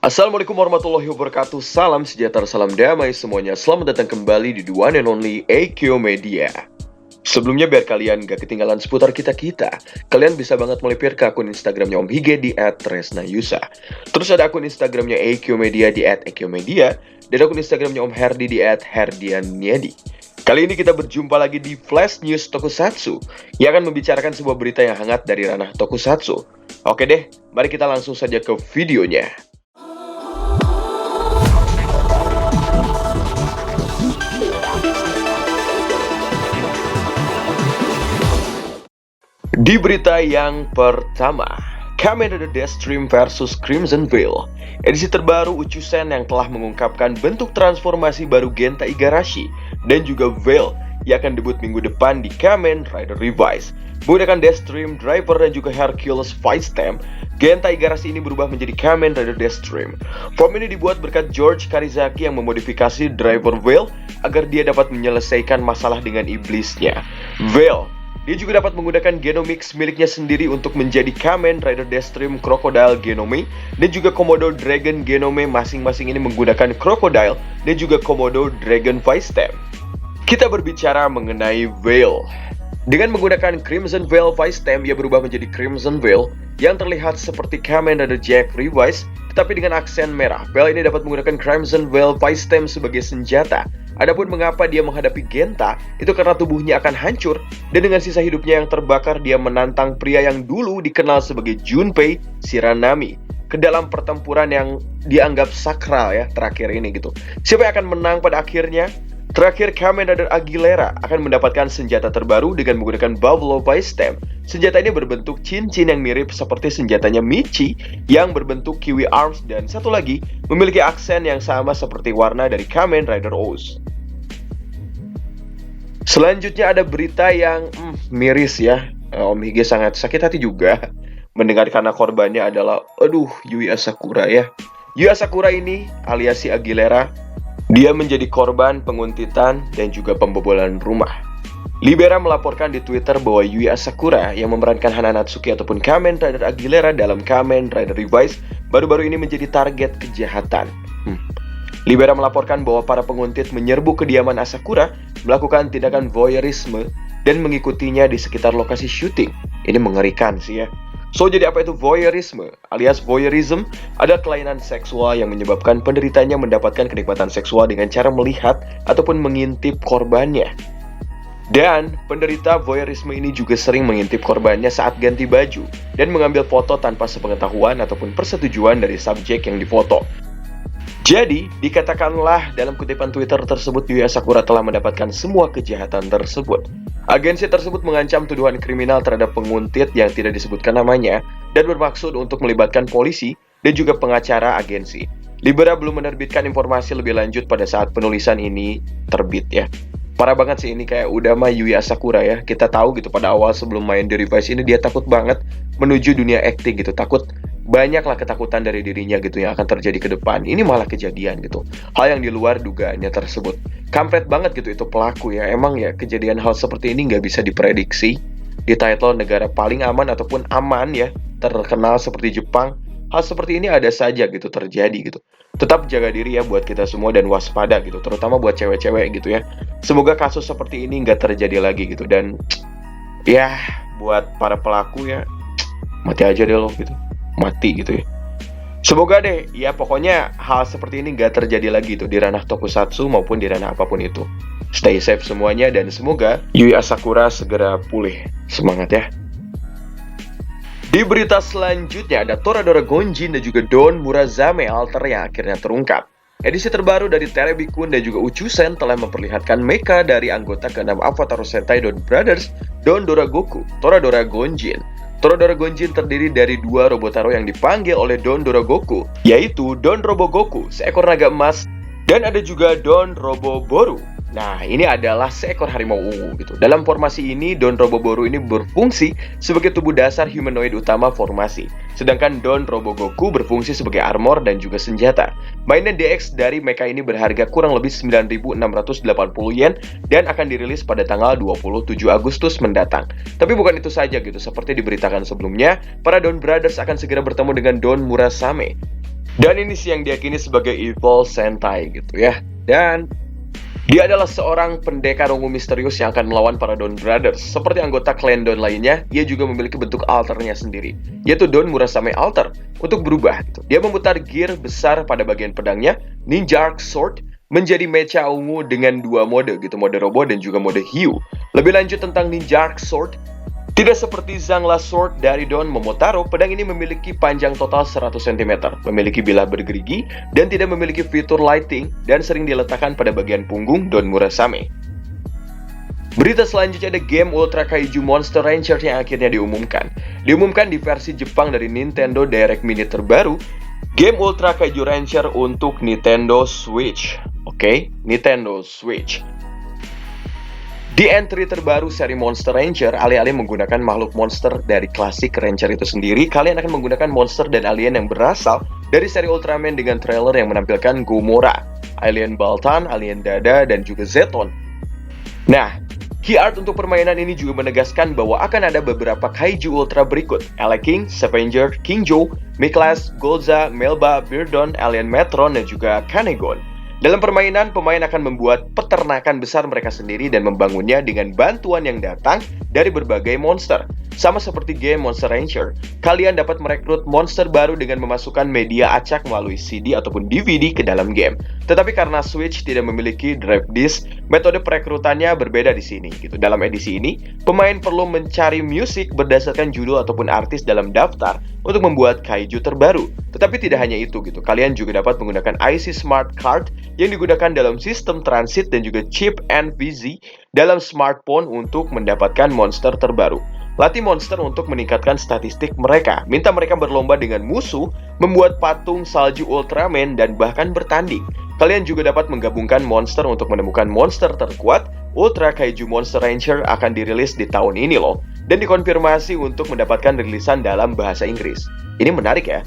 Assalamualaikum warahmatullahi wabarakatuh. Salam sejahtera, salam damai semuanya. Selamat datang kembali di The One and Only AQ Media. Sebelumnya biar kalian gak ketinggalan seputar kita-kita, kalian bisa banget melipir ke akun Instagramnya Om Hige di @tresnayusa. Terus ada akun Instagramnya AQ Media di @AQmedia, dan akun Instagramnya Om Herdi di @herdianniadi. Kali ini kita berjumpa lagi di Flash News Tokusatsu yang akan membicarakan sebuah berita yang hangat dari ranah Tokusatsu. Oke deh, mari kita langsung saja ke videonya. Di berita yang pertama, Kamen Rider Deathstream vs Crimson Veil, edisi terbaru Uchusen yang telah mengungkapkan bentuk transformasi baru Genta Igarashi dan juga Veil yang akan debut minggu depan di Kamen Rider Revice. Menggunakan Deathstream, Driver, dan juga Hercules Fight Stamp, Genta Igarashi ini berubah menjadi Kamen Rider Deathstream. Form ini dibuat berkat George Karizaki yang memodifikasi Driver Veil agar dia dapat menyelesaikan masalah dengan iblisnya. Veil, dia juga dapat menggunakan Genomix miliknya sendiri untuk menjadi Kamen Rider Deathstream Crocodile Genome dan juga Komodo Dragon Genome, masing-masing ini menggunakan Crocodile dan juga Komodo Dragon Fight Stamp. Kita berbicara mengenai Veil. Dengan menggunakan Crimson Veil Fight Stamp, ia berubah menjadi Crimson Veil yang terlihat seperti Kamen Rider Jack Revice, tetapi dengan aksen merah. Veil ini dapat menggunakan Crimson Veil Fight Stamp sebagai senjata. Adapun mengapa dia menghadapi Genta, itu karena tubuhnya akan hancur, dan dengan sisa hidupnya yang terbakar, dia menantang pria yang dulu dikenal sebagai Junpei Shiranami ke dalam pertempuran yang dianggap sakral ya, terakhir ini gitu. Siapa yang akan menang pada akhirnya? Terakhir, Kamen Rider Aguilera akan mendapatkan senjata terbaru dengan menggunakan Buffalo Fight Stamp. Senjata ini berbentuk cincin yang mirip seperti senjatanya Michi yang berbentuk Kiwi Arms, dan satu lagi memiliki aksen yang sama seperti warna dari Kamen Rider Oz. Selanjutnya ada berita yang miris ya. Om Hige sangat sakit hati juga mendengar karena korbannya adalah Yui Asakura ya. Yui Asakura ini alias si Aguilera, dia menjadi korban penguntitan dan juga pembobolan rumah. Libera melaporkan di Twitter bahwa Yui Asakura yang memerankan Hana Natsuki ataupun Kamen Rider Aguilera dalam Kamen Rider Revice baru-baru ini menjadi target kejahatan. Libera melaporkan bahwa para penguntit menyerbu kediaman Asakura, melakukan tindakan voyeurisme, dan mengikutinya di sekitar lokasi syuting. Ini mengerikan sih ya. So, jadi apa itu voyeurisme? Alias voyeurism adalah kelainan seksual yang menyebabkan penderitanya mendapatkan kenikmatan seksual dengan cara melihat ataupun mengintip korbannya. Dan penderita voyeurisme ini juga sering mengintip korbannya saat ganti baju dan mengambil foto tanpa sepengetahuan ataupun persetujuan dari subjek yang difoto. Jadi, dikatakanlah dalam kutipan Twitter tersebut, Yui Asakura telah mendapatkan semua kejahatan tersebut. Agensi tersebut mengancam tuduhan kriminal terhadap penguntit yang tidak disebutkan namanya dan bermaksud untuk melibatkan polisi dan juga pengacara agensi. Libera belum menerbitkan informasi lebih lanjut pada saat penulisan ini terbit ya. Parah banget sih ini, kayak udah mah Yui Asakura ya. Kita tahu gitu pada awal sebelum main di Revice ini dia takut banget menuju dunia acting gitu. Takut, banyaklah ketakutan dari dirinya gitu yang akan terjadi ke depan. Ini malah kejadian gitu. Hal yang di luar dugaannya tersebut. Kampret banget gitu itu pelaku ya. Emang ya kejadian hal seperti ini nggak bisa diprediksi. Di title negara paling aman ataupun aman ya, terkenal seperti Jepang, hal seperti ini ada saja gitu terjadi gitu. Tetap jaga diri ya buat kita semua dan waspada gitu, terutama buat cewek-cewek gitu ya. Semoga kasus seperti ini nggak terjadi lagi gitu. Dan ya buat para pelaku ya, mati aja deh lo gitu, mati gitu ya. Semoga deh ya, pokoknya hal seperti ini nggak terjadi lagi tuh di ranah Tokusatsu maupun di ranah apapun itu. Stay safe semuanya dan semoga Yui Asakura segera pulih. Semangat ya. Di berita selanjutnya ada Toradora Gonjin dan juga Don Murazame Alter yang akhirnya terungkap. Edisi terbaru dari Terebi-kun dan juga Uchusen telah memperlihatkan mecha dari anggota ke-6 Avatar Sentai Don Brothers, Don Doragoku, Toradora Gonjin. Toradora Gonjin terdiri dari dua Robotaro yang dipanggil oleh Don Doragoku, yaitu Don Robogoku, seekor naga emas, dan ada juga Don Roboboru, Nah, ini adalah seekor harimau ungu gitu. Dalam formasi ini, Don Roboboru ini berfungsi sebagai tubuh dasar humanoid utama formasi. Sedangkan Don Robogoku berfungsi sebagai armor dan juga senjata. Mainan DX dari mecha ini berharga kurang lebih 9.680 yen dan akan dirilis pada tanggal 27 Agustus mendatang. Tapi bukan itu saja gitu, seperti diberitakan sebelumnya, para Don Brothers akan segera bertemu dengan Don Murasame. Dan ini sih yang diyakini sebagai Evil Sentai gitu ya. Dan dia adalah seorang pendekar ungu misterius yang akan melawan para Don Brothers. Seperti anggota klan Don lainnya, ia juga memiliki bentuk alternya sendiri, yaitu Don Murasame Alter. Untuk berubah, dia memutar gear besar pada bagian pedangnya, Ninja Arc Sword, menjadi mecha ungu dengan dua mode gitu, mode robo dan juga mode hiu. Lebih lanjut tentang Ninja Arc Sword, tidak seperti Zangla Sword dari Don Momotaro, pedang ini memiliki panjang total 100 cm, memiliki bilah bergerigi, dan tidak memiliki fitur lighting, dan sering diletakkan pada bagian punggung Don Murasame. Berita selanjutnya ada game Ultra Kaiju Monster Rancher yang akhirnya diumumkan. Diumumkan di versi Jepang dari Nintendo Direct Mini terbaru, game Ultra Kaiju Rancher untuk Nintendo Switch. Oke, Nintendo Switch. Di entry terbaru seri Monster Rancher, alih-alih menggunakan makhluk monster dari klasik Rancher itu sendiri, kalian akan menggunakan monster dan alien yang berasal dari seri Ultraman dengan trailer yang menampilkan Gomora, alien Baltan, alien Dada, dan juga Zeton. Nah, key art untuk permainan ini juga menegaskan bahwa akan ada beberapa kaiju ultra berikut: King, Scavenger, King Joe, Miklas, Golza, Melba, Birdon, Alien Metron, dan juga Kanegon. Dalam permainan, pemain akan membuat peternakan besar mereka sendiri dan membangunnya dengan bantuan yang datang dari berbagai monster. Sama seperti game Monster Rancher, kalian dapat merekrut monster baru dengan memasukkan media acak melalui CD ataupun DVD ke dalam game. Tetapi karena Switch tidak memiliki drive disk, metode perekrutannya berbeda di sini. Gitu. Dalam edisi ini, pemain perlu mencari musik berdasarkan judul ataupun artis dalam daftar untuk membuat kaiju terbaru. Tetapi tidak hanya itu gitu. Kalian juga dapat menggunakan IC Smart Card yang digunakan dalam sistem transit dan juga chip NVZ dalam smartphone untuk mendapatkan monster terbaru. Latih monster untuk meningkatkan statistik mereka. Minta mereka berlomba dengan musuh, membuat patung salju Ultraman, dan bahkan bertanding. Kalian juga dapat menggabungkan monster untuk menemukan monster terkuat. Ultra Kaiju Monster Rancher akan dirilis di tahun ini loh, dan dikonfirmasi untuk mendapatkan rilisan dalam bahasa Inggris. Ini menarik ya.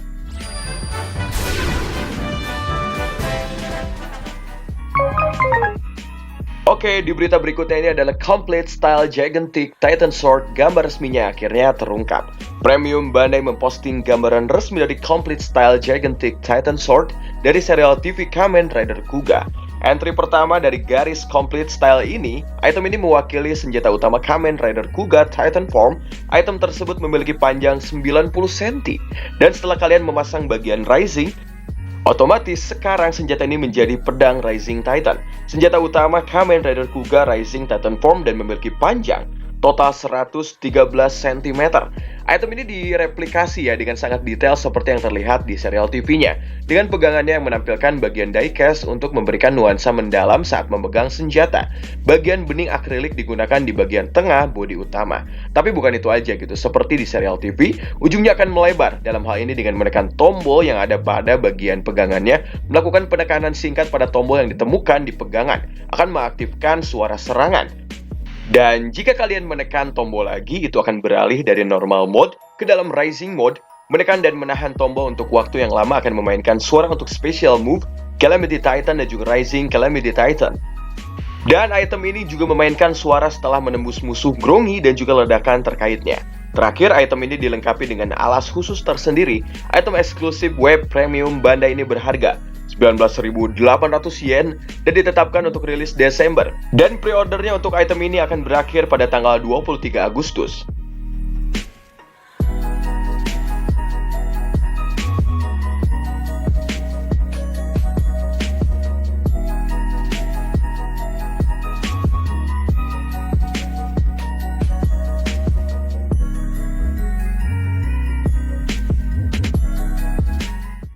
Oke, di berita berikutnya ini adalah Complete Style Gigantic Titan Sword. Gambar resminya akhirnya terungkap. Premium Bandai memposting gambaran resmi dari Complete Style Gigantic Titan Sword dari serial TV Kamen Rider Kuga. Entry pertama dari garis Complete Style ini, item ini mewakili senjata utama Kamen Rider Kuga Titan Form. Item tersebut memiliki panjang 90 cm. Dan setelah kalian memasang bagian Rising, otomatis sekarang senjata ini menjadi pedang Rising Titan. Senjata utama Kamen Rider Kuga Rising Titan Form dan memiliki panjang total 113 cm. Item ini direplikasi ya dengan sangat detail seperti yang terlihat di serial TV-nya, dengan pegangannya yang menampilkan bagian diecast untuk memberikan nuansa mendalam saat memegang senjata. Bagian bening akrilik digunakan di bagian tengah bodi utama. Tapi bukan itu aja gitu, seperti di serial TV, ujungnya akan melebar. Dalam hal ini dengan menekan tombol yang ada pada bagian pegangannya, melakukan penekanan singkat pada tombol yang ditemukan di pegangan, akan mengaktifkan suara serangan. Dan jika kalian menekan tombol lagi, itu akan beralih dari normal mode ke dalam rising mode. Menekan dan menahan tombol untuk waktu yang lama akan memainkan suara untuk special move Calamity Titan dan juga Rising Calamity Titan. Dan item ini juga memainkan suara setelah menembus musuh Grongi dan juga ledakan terkaitnya. Terakhir, item ini dilengkapi dengan alas khusus tersendiri. Item eksklusif web premium Bandai ini berharga 19.800 yen dan ditetapkan untuk rilis Desember. Dan pre-ordernya untuk item ini akan berakhir pada tanggal 23 Agustus.